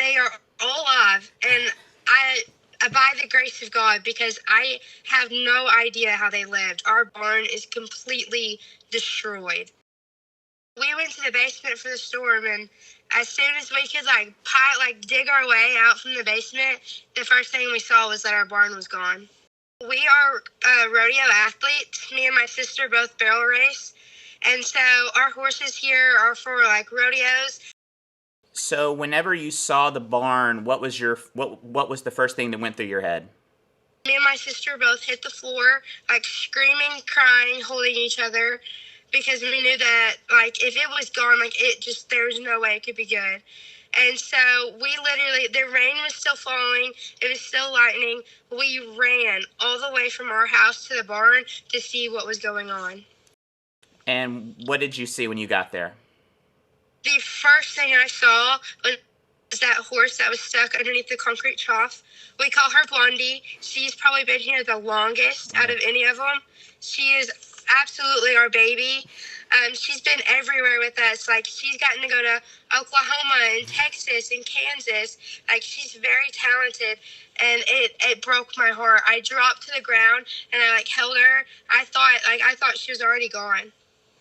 They are all alive, and I by the grace of God, because I have no idea how they lived. Our barn is completely destroyed. We went to the basement for the storm, and as soon as we could dig our way out from the basement, the first thing we saw was that our barn was gone. We are rodeo athletes. Me and my sister both barrel race, and so our horses here are for like rodeos. So whenever you saw the barn, what was the first thing that went through your head? Me and my sister both hit the floor, like screaming, crying, holding each other, because we knew that like if it was gone, there was no way it could be good. And so we literally, the rain was still falling, it was still lightning. We ran all the way from our house to the barn to see what was going on. And what did you see when you got there? The first thing I saw was that horse that was stuck underneath the concrete trough. We call her Blondie. She's probably been here the longest out of any of them. She is absolutely our baby. She's been everywhere with us. Like, she's gotten to go to Oklahoma and Texas and Kansas. Like, she's very talented, and it broke my heart. I dropped to the ground and I held her. I thought she was already gone.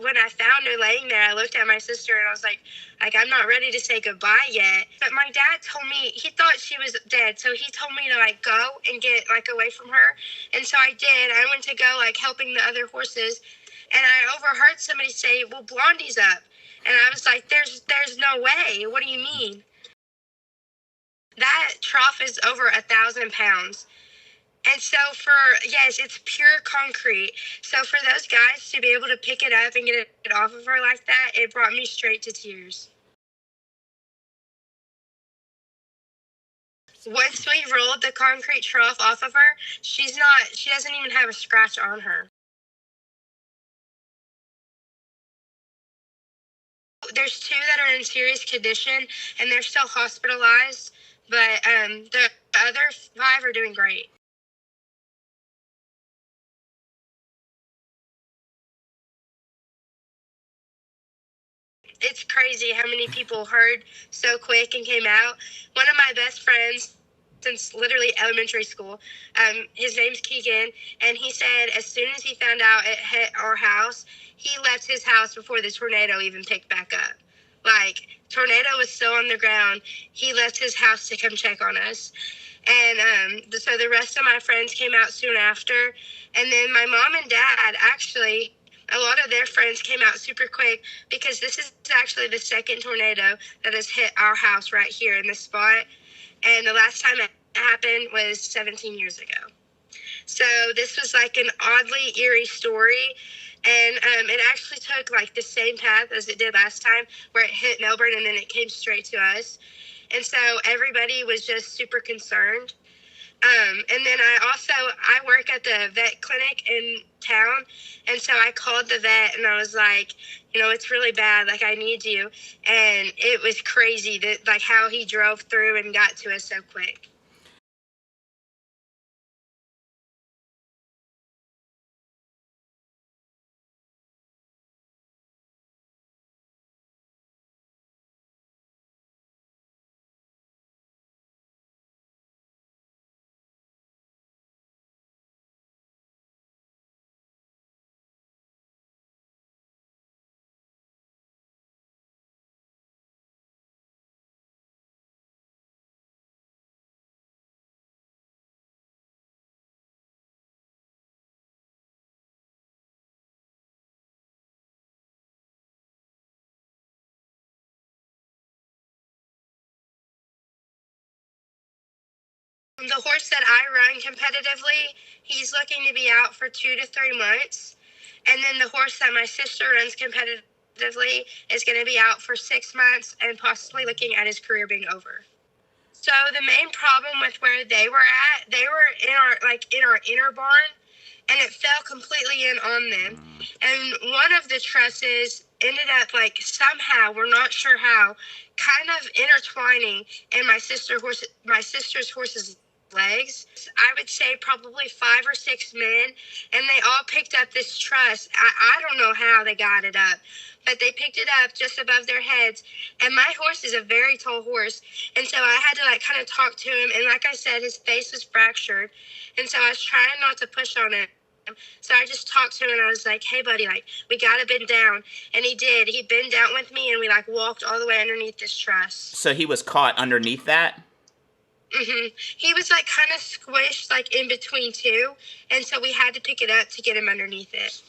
When I found her laying there, I looked at my sister and I was like, I'm not ready to say goodbye yet. But my dad told me, he thought she was dead. So he told me to go and get away from her. And so I did. I went to go helping the other horses. And I overheard somebody say, well, Blondie's up. And I was like, there's no way. What do you mean? That trough is over 1,000 pounds. And so yes, it's pure concrete. So for those guys to be able to pick it up and get it off of her like that, it brought me straight to tears. Once we rolled the concrete trough off of her, she doesn't even have a scratch on her. There's 2 that are in serious condition, and they're still hospitalized, but the other 5 are doing great. It's crazy how many people heard so quick and came out. One of my best friends since literally elementary school, his name's Keegan, and he said as soon as he found out it hit our house, he left his house before the tornado even picked back up. Tornado was still on the ground. He left his house to come check on us. And so the rest of my friends came out soon after. And then my mom and dad, actually, a lot of their friends came out super quick, because this is actually the second tornado that has hit our house right here in this spot. And the last time it happened was 17 years ago. So this was an oddly eerie story. And it actually took the same path as it did last time, where it hit Melbourne and then it came straight to us. And so everybody was just super concerned. And then I work at the vet clinic in town. And so I called the vet and I was like, it's really bad. I need you. And it was crazy that how he drove through and got to us so quick. The horse that I run competitively, he's looking to be out for 2 to 3 months. And then the horse that my sister runs competitively is going to be out for 6 months and possibly looking at his career being over. So the main problem with where they were at, they were in our inner barn, and it fell completely in on them. And one of the trusses ended up somehow, we're not sure how, kind of intertwining in my sister's horse's legs. I would say probably 5 or 6 men, and they all picked up this truss. I don't know how they got it up, but they picked it up just above their heads. And my horse is a very tall horse, and so I had to like kind of talk to him. And like I said, his face was fractured, and so I was trying not to push on him. So I just talked to him and I was like, "Hey, buddy, like we gotta bend down." And he did. He bent down with me, and we like walked all the way underneath this truss. So he was caught underneath that? He was like kind of squished like in between two, and so we had to pick it up to get him underneath it.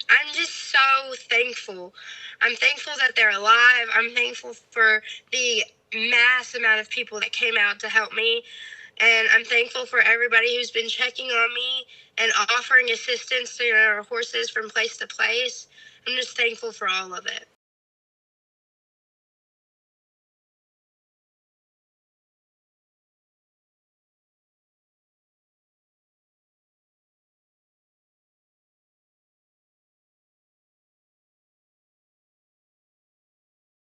I'm just so thankful. I'm thankful that they're alive. I'm thankful for the mass amount of people that came out to help me. And I'm thankful for everybody who's been checking on me and offering assistance to our horses from place to place. I'm just thankful for all of it.